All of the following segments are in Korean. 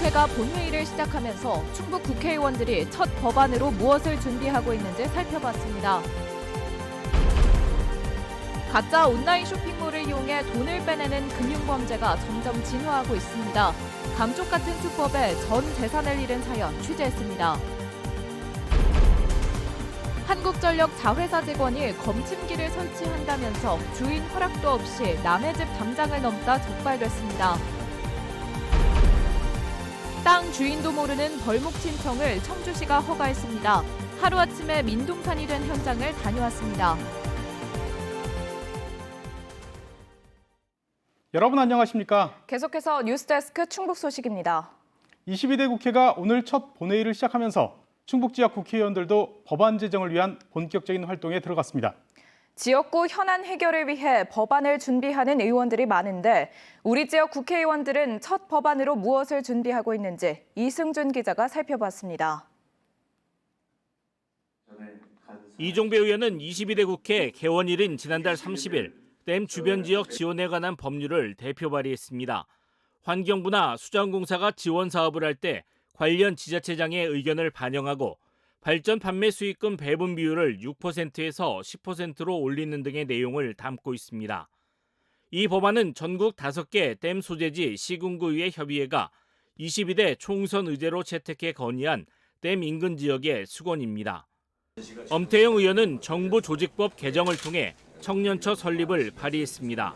국회가 본회의를 시작하면서 충북 국회의원들이 첫 법안으로 무엇을 준비하고 있는지 살펴봤습니다. 가짜 온라인 쇼핑몰을 이용해 돈을 빼내는 금융범죄가 점점 진화하고 있습니다. 감쪽 같은 수법에 전 재산을 잃은 사연 취재했습니다. 한국전력 자회사 직원이 검침기를 설치한다면서 주인 허락도 없이 남의 집 담장을 넘다 적발됐습니다. 땅 주인도 모르는 벌목 신청을 청주시가 허가했습니다. 하루아침에 민둥산이 된 현장을 다녀왔습니다. 여러분 안녕하십니까? 계속해서 뉴스데스크 충북 소식입니다. 22대 국회가 오늘 첫 본회의를 시작하면서 충북 지역 국회의원들도 법안 제정을 위한 본격적인 활동에 들어갔습니다. 지역구 현안 해결을 위해 법안을 준비하는 의원들이 많은데 우리 지역 국회의원들은 첫 법안으로 무엇을 준비하고 있는지 이승준 기자가 살펴봤습니다. 이종배 의원은 22대 국회 개원일인 지난달 30일 댐 주변 지역 지원에 관한 법률을 대표 발의했습니다. 환경부나 수자원공사가 지원 사업을 할 때 관련 지자체장의 의견을 반영하고 발전 판매 수익금 배분 비율을 6%에서 10%로 올리는 등의 내용을 담고 있습니다. 이 법안은 전국 5개 댐 소재지 시군구의회 협의회가 22대 총선 의제로 채택해 건의한 댐 인근 지역의 수건입니다. 엄태영 의원은 정부 조직법 개정을 통해 청년처 설립을 발의했습니다.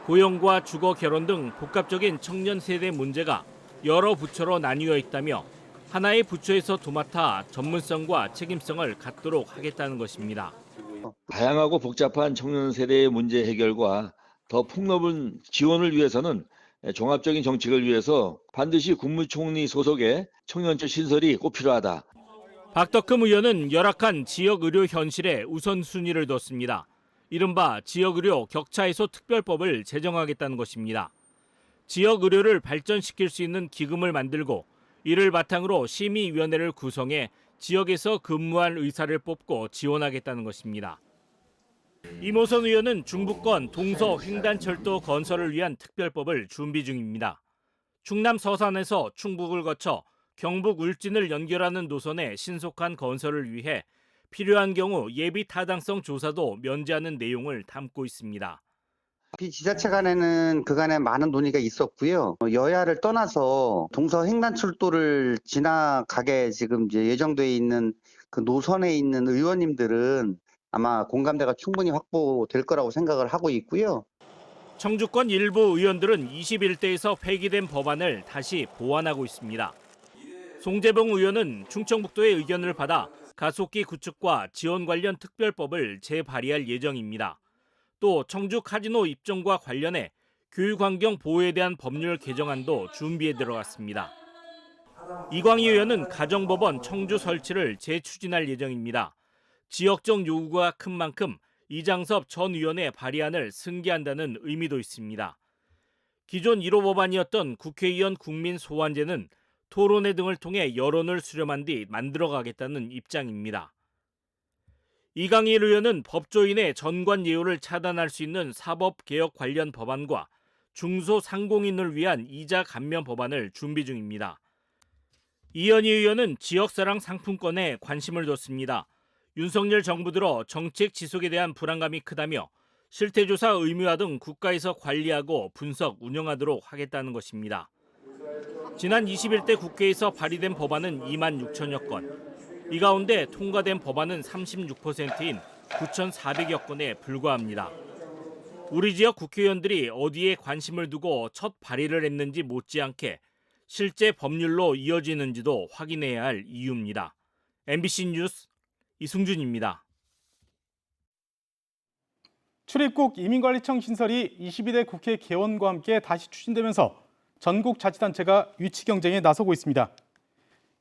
고용과 주거 결혼 등 복합적인 청년 세대 문제가 여러 부처로 나뉘어 있다며 하나의 부처에서 도맡아 전문성과 책임성을 갖도록 하겠다는 것입니다. 다양하고 복잡한 청년 세대의 문제 해결과 더 폭넓은 지원을 위해서는 종합적인 정책을 위해서 반드시 국무총리 소속의 청년처 신설이 꼭 필요하다. 박덕흠 의원은 열악한 지역 의료 현실에 우선순위를 뒀습니다. 이른바 지역의료 격차해소 특별법을 제정하겠다는 것입니다. 지역 의료를 발전시킬 수 있는 기금을 만들고 이를 바탕으로 심의위원회를 구성해 지역에서 근무할 의사를 뽑고 지원하겠다는 것입니다. 이모선 의원은 중부권 동서 횡단철도 건설을 위한 특별법을 준비 중입니다. 충남 서산에서 충북을 거쳐 경북 울진을 연결하는 노선의 신속한 건설을 위해 필요한 경우 예비 타당성 조사도 면제하는 내용을 담고 있습니다. 지자체 간에는 그간에 많은 논의가 있었고요. 여야를 떠나서 동서 횡단철도를 지나가게 지금 이제 예정돼 있는 그 노선에 있는 의원님들은 아마 공감대가 충분히 확보될 거라고 생각을 하고 있고요. 청주권 일부 의원들은 21대에서 폐기된 법안을 다시 보완하고 있습니다. 송재봉 의원은 충청북도의 의견을 받아 가속기 구축과 지원 관련 특별법을 재발의할 예정입니다. 또 청주 카지노 입점과 관련해 교육환경 보호에 대한 법률 개정안도 준비에 들어갔습니다. 이광희 의원은 가정법원 청주 설치를 재추진할 예정입니다. 지역적 요구가 큰 만큼 이장섭 전 의원의 발의안을 승계한다는 의미도 있습니다. 기존 1호 법안이었던 국회의원 국민 소환제는 토론회 등을 통해 여론을 수렴한 뒤 만들어가겠다는 입장입니다. 이강일 의원은 법조인의 전관 예우를 차단할 수 있는 사법개혁 관련 법안과 중소상공인을 위한 이자 감면 법안을 준비 중입니다. 이현희 의원은 지역사랑 상품권에 관심을 뒀습니다. 윤석열 정부 들어 정책 지속에 대한 불안감이 크다며 실태조사 의무화 등 국가에서 관리하고 분석, 운영하도록 하겠다는 것입니다. 지난 21대 국회에서 발의된 법안은 2만 6천여 건. 이 가운데 통과된 법안은 36%인 9,400여 건에 불과합니다. 우리 지역 국회의원들이 어디에 관심을 두고 첫 발의를 했는지 못지않게 실제 법률로 이어지는지도 확인해야 할 이유입니다. MBC 뉴스 이승준입니다. 출입국 이민관리청 신설이 22대 국회 개원과 함께 다시 추진되면서 전국 자치단체가 유치 경쟁에 나서고 있습니다.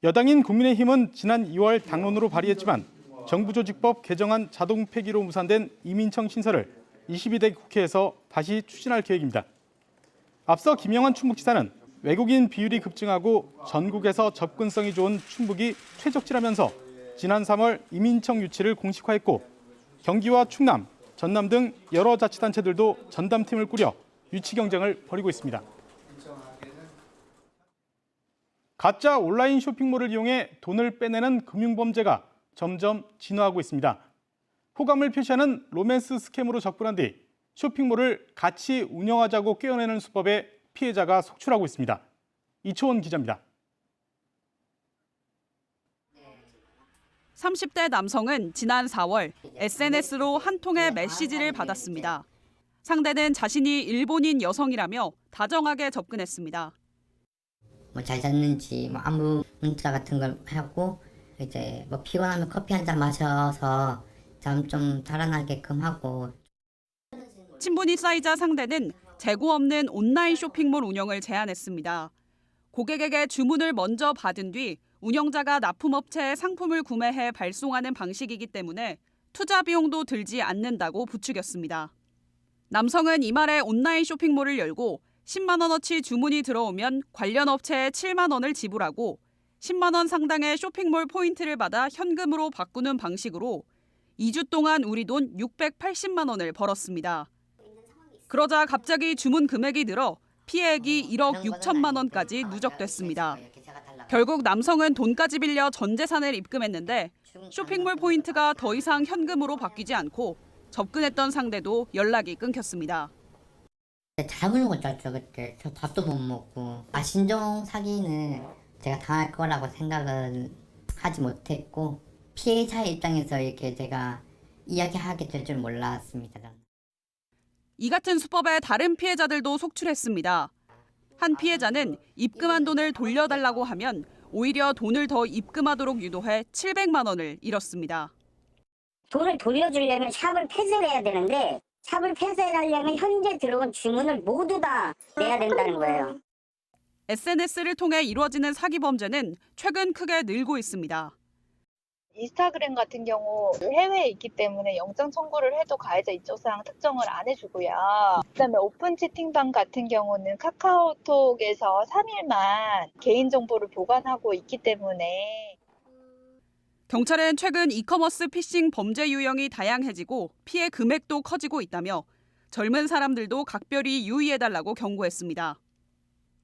여당인 국민의힘은 지난 2월 당론으로 발의했지만 정부조직법 개정안 자동 폐기로 무산된 이민청 신설을 22대 국회에서 다시 추진할 계획입니다. 앞서 김영환 충북지사는 외국인 비율이 급증하고 전국에서 접근성이 좋은 충북이 최적지라면서 지난 3월 이민청 유치를 공식화했고 경기와 충남, 전남 등 여러 자치단체들도 전담팀을 꾸려 유치 경쟁을 벌이고 있습니다. 가짜 온라인 쇼핑몰을 이용해 돈을 빼내는 금융범죄가 점점 진화하고 있습니다. 호감을 표시하는 로맨스 스캠으로 접근한 뒤 쇼핑몰을 같이 운영하자고 꿰어내는 수법에 피해자가 속출하고 있습니다. 이초원 기자입니다. 30대 남성은 지난 4월 SNS로 한 통의 메시지를 받았습니다. 상대는 자신이 일본인 여성이라며 다정하게 접근했습니다. 잘 잤는지 안부 문자 같은 걸 하고 이제 피곤하면 커피 한 잔 마셔서 잠 좀 달아나게끔 하고. 친분이 쌓이자 상대는 재고 없는 온라인 쇼핑몰 운영을 제안했습니다. 고객에게 주문을 먼저 받은 뒤 운영자가 납품업체에 상품을 구매해 발송하는 방식이기 때문에 투자 비용도 들지 않는다고 부추겼습니다. 남성은 이말에 온라인 쇼핑몰을 열고 10만 원어치 주문이 들어오면 관련 업체에 7만 원을 지불하고 10만 원 상당의 쇼핑몰 포인트를 받아 현금으로 바꾸는 방식으로 2주 동안 우리 돈 680만 원을 벌었습니다. 그러자 갑자기 주문 금액이 늘어 피해액이 1억 6천만 원까지 누적됐습니다. 결국 남성은 돈까지 빌려 전 재산을 입금했는데 쇼핑몰 포인트가 더 이상 현금으로 바뀌지 않고 접근했던 상대도 연락이 끊겼습니다. 잘 울고 잤죠 그때. 저 밥도 못 먹고. 신종 사기는 제가 당할 거라고 생각은 하지 못했고 피해자의 입장에서 이렇게 제가 이야기하게 될 줄 몰랐습니다. 저는. 이 같은 수법에 다른 피해자들도 속출했습니다. 한 피해자는 입금한 돈을 돌려달라고 하면 오히려 돈을 더 입금하도록 유도해 700만 원을 잃었습니다. 돈을 돌려주려면 샵을 폐쇄를 해야 되는데 샵을 폐쇄하려면 현재 들어온 주문을 모두 다 내야 된다는 거예요. SNS를 통해 이루어지는 사기 범죄는 최근 크게 늘고 있습니다. 인스타그램 같은 경우 해외에 있기 때문에 영장 청구를 해도 가해자 인적사항 특정을 안 해주고요. 그다음에 오픈 채팅방 같은 경우는 카카오톡에서 3일만 개인정보를 보관하고 있기 때문에. 경찰은 최근 이커머스 피싱 범죄 유형이 다양해지고 피해 금액도 커지고 있다며 젊은 사람들도 각별히 유의해달라고 경고했습니다.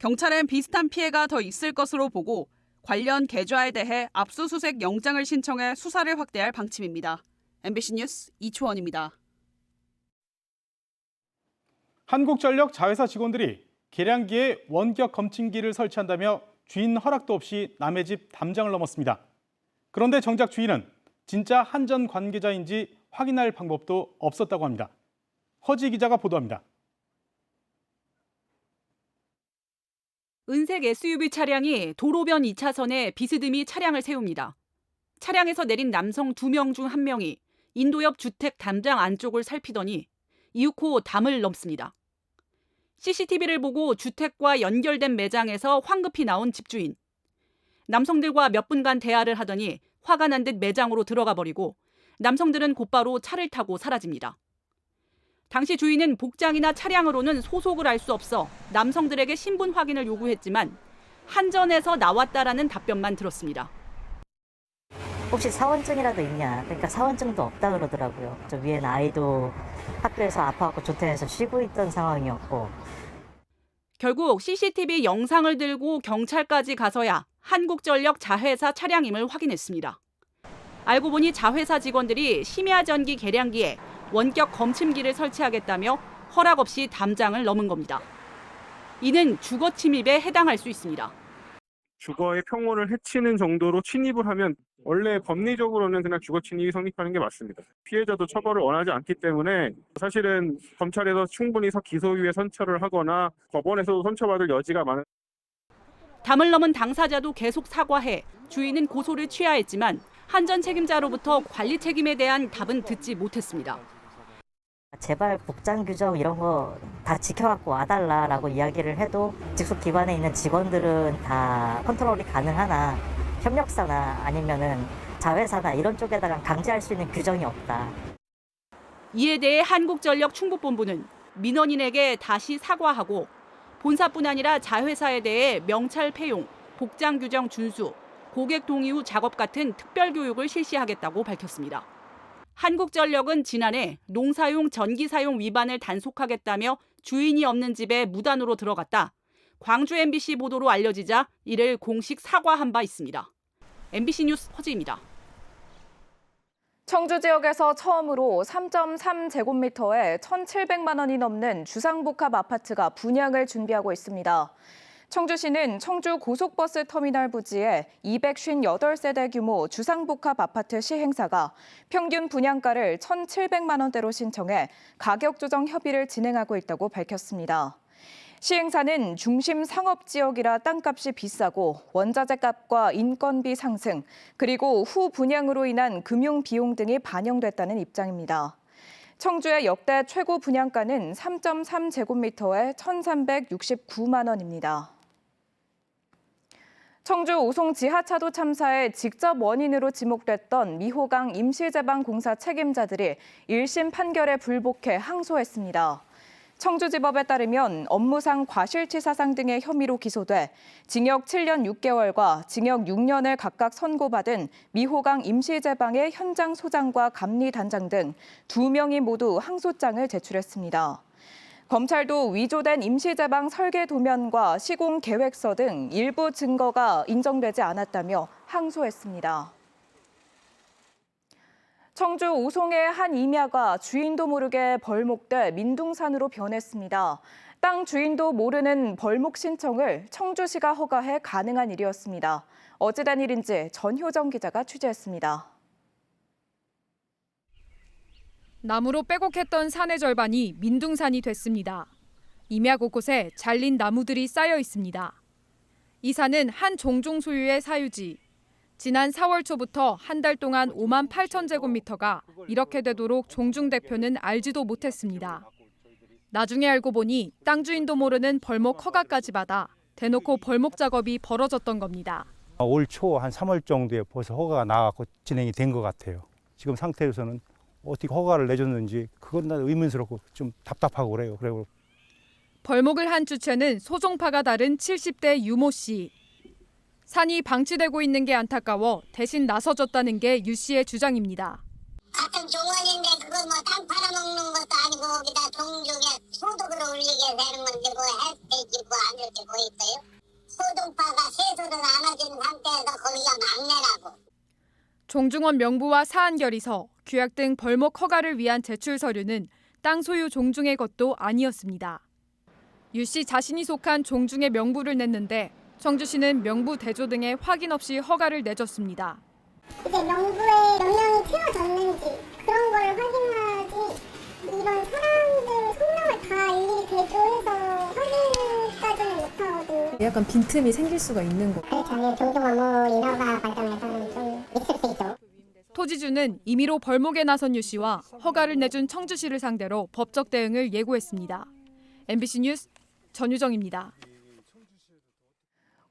경찰은 비슷한 피해가 더 있을 것으로 보고 관련 계좌에 대해 압수수색 영장을 신청해 수사를 확대할 방침입니다. MBC 뉴스 이초원입니다. 한국전력 자회사 직원들이 계량기에 원격 검침기를 설치한다며 주인 허락도 없이 남의 집 담장을 넘었습니다. 그런데 정작 주인은 진짜 한전 관계자인지 확인할 방법도 없었다고 합니다. 허지 기자가 보도합니다. 은색 SUV 차량이 도로변 2차선에 비스듬히 차량을 세웁니다. 차량에서 내린 남성 2명 중 1명이 인도 옆 주택 담장 안쪽을 살피더니 이윽고 담을 넘습니다. CCTV를 보고 주택과 연결된 매장에서 황급히 나온 집주인. 남성들과 몇 분간 대화를 하더니 화가 난 듯 매장으로 들어가 버리고 남성들은 곧바로 차를 타고 사라집니다. 당시 주인은 복장이나 차량으로는 소속을 알 수 없어 남성들에게 신분 확인을 요구했지만 한전에서 나왔다라는 답변만 들었습니다. 혹시 사원증이라도 있냐? 그러니까 사원증도 없다 그러더라고요. 저 위에는 아이도 학교에서 아파갖고 조퇴해서 쉬고 있던 상황이었고. 결국 CCTV 영상을 들고 경찰까지 가서야 한국전력 자회사 차량임을 확인했습니다. 알고 보니 자회사 직원들이 심야 전기 계량기에 원격 검침기를 설치하겠다며 허락 없이 담장을 넘은 겁니다. 이는 주거 침입에 해당할 수 있습니다. 주거의 평온을 해치는 정도로 침입을 하면 원래 법리적으로는 그냥 주거 침입이 성립하는 게 맞습니다. 피해자도 처벌을 원하지 않기 때문에 사실은 검찰에서 충분히 기소유예 선처를 하거나 법원에서도 선처받을 여지가 많은. 담을 넘은 당사자도 계속 사과해 주인은 고소를 취하했지만 한전 책임자로부터 관리 책임에 대한 답은 듣지 못했습니다. 제발 복장 규정 이런 거 다 지켜갖고 와달라라고 이야기를 해도 직속 기관에 있는 직원들은 다 컨트롤이 가능하나 협력사나 아니면은 자회사나 이런 쪽에다가 강제할 수 있는 규정이 없다. 이에 대해 한국전력 충북본부는 민원인에게 다시 사과하고 본사뿐 아니라 자회사에 대해 명찰 폐용, 복장 규정 준수, 고객 동의 후 작업 같은 특별 교육을 실시하겠다고 밝혔습니다. 한국전력은 지난해 농사용 전기 사용 위반을 단속하겠다며 주인이 없는 집에 무단으로 들어갔다. 광주 MBC 보도로 알려지자 이를 공식 사과한 바 있습니다. MBC 뉴스 허지입니다. 청주 지역에서 처음으로 3.3제곱미터에 1,700만 원이 넘는 주상복합 아파트가 분양을 준비하고 있습니다. 청주시는 청주 고속버스 터미널 부지에 258세대 규모 주상복합 아파트 시행사가 평균 분양가를 1,700만 원대로 신청해 가격 조정 협의를 진행하고 있다고 밝혔습니다. 시행사는 중심 상업지역이라 땅값이 비싸고 원자재 값과 인건비 상승, 그리고 후 분양으로 인한 금융 비용 등이 반영됐다는 입장입니다. 청주의 역대 최고 분양가는 3.3제곱미터에 1,369만 원입니다. 청주 오송 지하차도 참사의 직접 원인으로 지목됐던 미호강 임시제방공사 책임자들이 1심 판결에 불복해 항소했습니다. 청주지법에 따르면 업무상 과실치사상 등의 혐의로 기소돼 징역 7년 6개월과 징역 6년을 각각 선고받은 미호강 임시제방의 현장 소장과 감리단장 등 2명이 모두 항소장을 제출했습니다. 검찰도 위조된 임시제방 설계 도면과 시공 계획서 등 일부 증거가 인정되지 않았다며 항소했습니다. 청주 오송의 한 임야가 주인도 모르게 벌목돼 민둥산으로 변했습니다. 땅 주인도 모르는 벌목 신청을 청주시가 허가해 가능한 일이었습니다. 어찌된 일인지 전효정 기자가 취재했습니다. 나무로 빼곡했던 산의 절반이 민둥산이 됐습니다. 임야 곳곳에 잘린 나무들이 쌓여 있습니다. 이 산은 한 종종 소유의 사유지. 지난 4월 초부터 한 달 동안 5만 8천 제곱미터가 이렇게 되도록 종중 대표는 알지도 못했습니다. 나중에 알고 보니 땅 주인도 모르는 벌목 허가까지 받아 대놓고 벌목 작업이 벌어졌던 겁니다. 올 초 한 3월 정도에 벌써 허가가 나와서 진행이 된 것 같아요. 지금 상태에서는 어떻게 허가를 내줬는지 그건 난 의문스럽고 좀 답답하고 그래요. 그리고 벌목을 한 주체는 소송파가 다른 70대 유모 씨. 산이 방치되고 있는 게 안타까워 대신 나서줬다는 게 유 씨의 주장입니다. 같은 종원인데 그걸 뭐 땅 팔아먹는 것도 아니고 거기다 종중에 소득을 올리게 되는 건지 뭐 혜택이 뭐 안 이렇게 뭐 있어요? 소득파가 세수를 안 해준 상태에서 거기가 막내라고. 종중원 명부와 사안결의서, 규약 등 벌목 허가를 위한 제출 서류는 땅 소유 종중의 것도 아니었습니다. 유 씨 자신이 속한 종중의 명부를 냈는데 청주시는 명부 대조 등의 확인 없이 허가를 내줬습니다. 이제 명부에 몇 명이 채워졌는지 그런 걸 확인하지 이런 사람들 성명을 다 일일이 대조해서 확인까지는 못하거든요. 약간 빈틈이 생길 수가 있는 거. 그렇다면 종중 업무 인허가 과정에서는 좀 있을 수 있죠. 토지주는 임의로 벌목에 나선 유 씨와 허가를 내준 청주시를 상대로 법적 대응을 예고했습니다. MBC 뉴스 전유정입니다.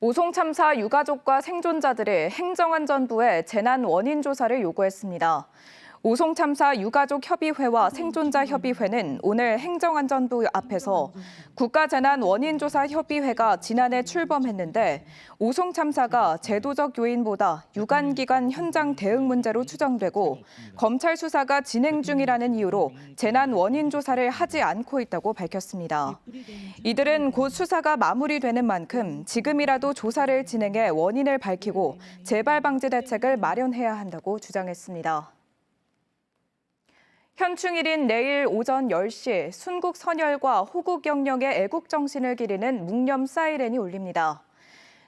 오송 참사 유가족과 생존자들이 행정안전부에 재난 원인 조사를 요구했습니다. 오송 참사 유가족 협의회와 생존자 협의회는 오늘 행정안전부 앞에서 국가재난원인조사협의회가 지난해 출범했는데 오송 참사가 제도적 요인보다 유관기관 현장 대응 문제로 추정되고 검찰 수사가 진행 중이라는 이유로 재난 원인 조사를 하지 않고 있다고 밝혔습니다. 이들은 곧 수사가 마무리되는 만큼 지금이라도 조사를 진행해 원인을 밝히고 재발 방지 대책을 마련해야 한다고 주장했습니다. 현충일인 내일 오전 10시 순국 선열과 호국 영령의 애국정신을 기리는 묵념 사이렌이 울립니다.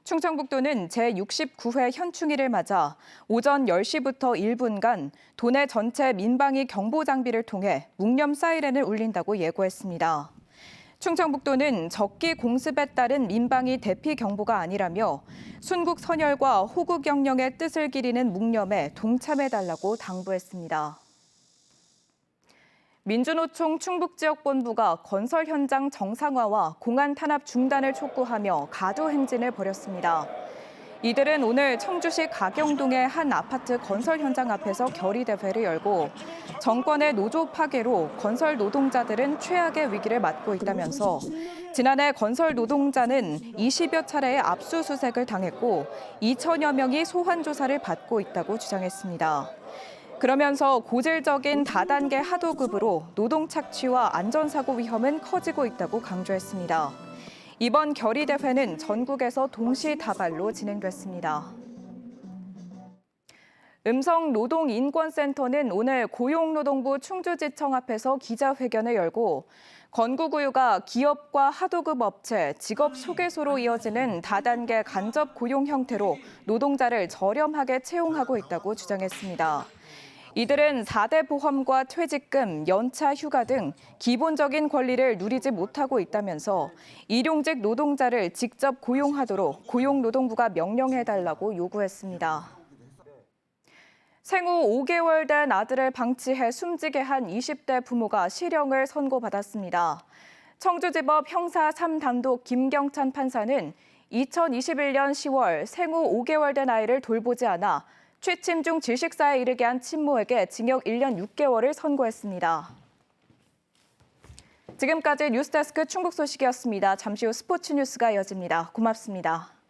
충청북도는 제69회 현충일을 맞아 오전 10시부터 1분간 도내 전체 민방위 경보 장비를 통해 묵념 사이렌을 울린다고 예고했습니다. 충청북도는 적기 공습에 따른 민방위 대피 경보가 아니라며 순국 선열과 호국 영령의 뜻을 기리는 묵념에 동참해달라고 당부했습니다. 민주노총 충북지역본부가 건설 현장 정상화와 공안 탄압 중단을 촉구하며 가두 행진을 벌였습니다. 이들은 오늘 청주시 가경동의 한 아파트 건설 현장 앞에서 결의대회를 열고 정권의 노조 파괴로 건설 노동자들은 최악의 위기를 맞고 있다면서 지난해 건설 노동자는 20여 차례의 압수수색을 당했고 2천여 명이 소환 조사를 받고 있다고 주장했습니다. 그러면서 고질적인 다단계 하도급으로 노동 착취와 안전사고 위험은 커지고 있다고 강조했습니다. 이번 결의대회는 전국에서 동시다발로 진행됐습니다. 음성노동인권센터는 오늘 고용노동부 충주지청 앞에서 기자회견을 열고 건국우유가 기업과 하도급 업체, 직업 소개소로 이어지는 다단계 간접 고용 형태로 노동자를 저렴하게 채용하고 있다고 주장했습니다. 이들은 4대 보험과 퇴직금, 연차 휴가 등 기본적인 권리를 누리지 못하고 있다면서 일용직 노동자를 직접 고용하도록 고용노동부가 명령해달라고 요구했습니다. 생후 5개월 된 아들을 방치해 숨지게 한 20대 부모가 실형을 선고받았습니다. 청주지법 형사 3단독 김경찬 판사는 2021년 10월 생후 5개월 된 아이를 돌보지 않아 취침 중 질식사에 이르게 한 친모에게 징역 1년 6개월을 선고했습니다. 지금까지 뉴스데스크 충북 소식이었습니다. 잠시 후 스포츠 뉴스가 이어집니다. 고맙습니다.